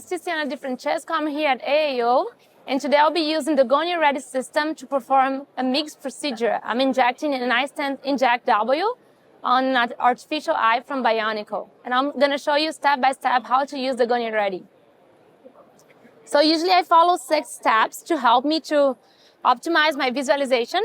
is Ticiana DeFrancesco. I'm here at AAO, and today I'll be using the GONIO Ready system to perform a mixed procedure. I'm injecting an iStent Inject W on an artificial eye from Bionicle, and I'm going to show you step by step how to use the GONIO Ready. So usually I follow 6 steps to help me to optimize my visualization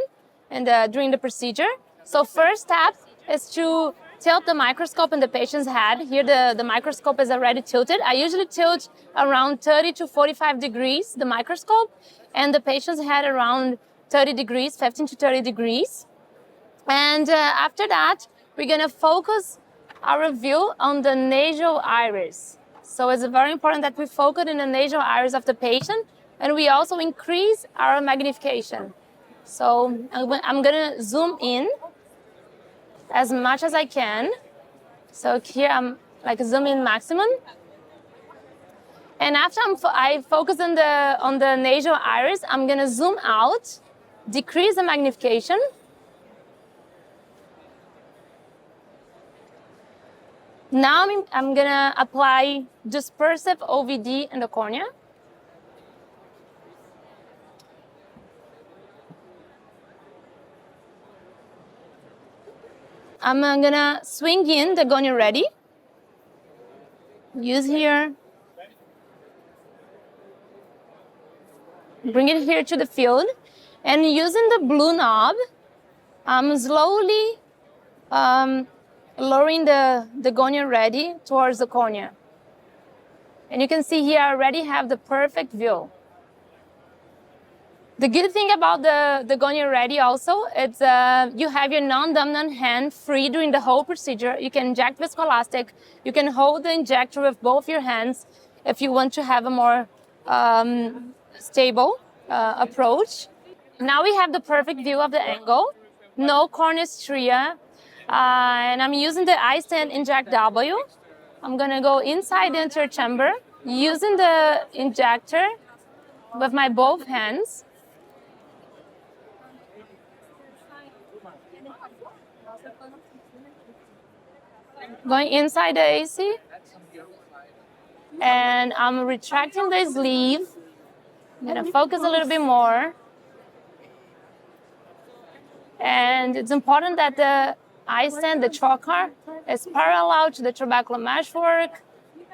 and during the procedure. So first step is to tilt the microscope in the patient's head. Here the microscope is already tilted. I usually tilt around 30 to 45 degrees, the microscope, and the patient's head around 30 degrees, 15 to 30 degrees. And after that, we're gonna focus our view on the nasal iris. So it's very important that we focus in the nasal iris of the patient, and we also increase our magnification. So I'm gonna zoom in as much as I can. So here I'm like zoom in maximum. And after I focus on the nasal iris, I'm gonna zoom out, decrease the magnification. Now I'm gonna apply dispersive OVD in the cornea. I'm gonna swing in the GONIO Ready. Use here. Bring it here to the field. And using the blue knob, I'm slowly lowering the GONIO Ready towards the cornea. And you can see here I already have the perfect view. The good thing about the GONIO Ready also, it's you have your non-dominant hand free during the whole procedure. You can inject viscoelastic. You can hold the injector with both your hands if you want to have a more stable approach. Now we have the perfect view of the angle, no cornea striae, and I'm using the iStent Inject W. I'm gonna go inside the anterior chamber using the injector with my both hands. Going inside the AC, and I'm retracting the sleeve. I'm gonna focus a little bit more. And it's important that the iStent, the trocar, is parallel to the trabecular meshwork.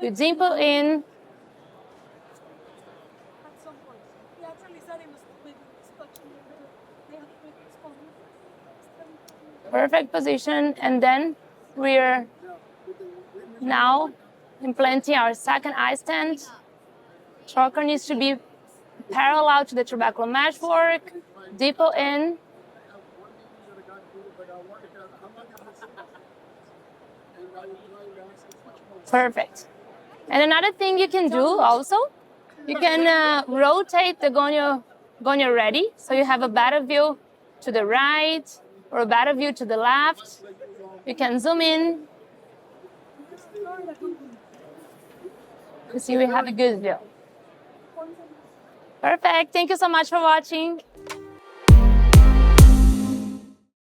You dimple in. Perfect position, and then we're now implanting our second iStent. Trocar needs to be parallel to the trabecular meshwork. Dimple in. Perfect. And another thing you can do also, you can rotate the GONIO Ready, so you have a better view to the right or a better view to the left. You can zoom in. You see we have a good view. Perfect. Thank you so much for watching.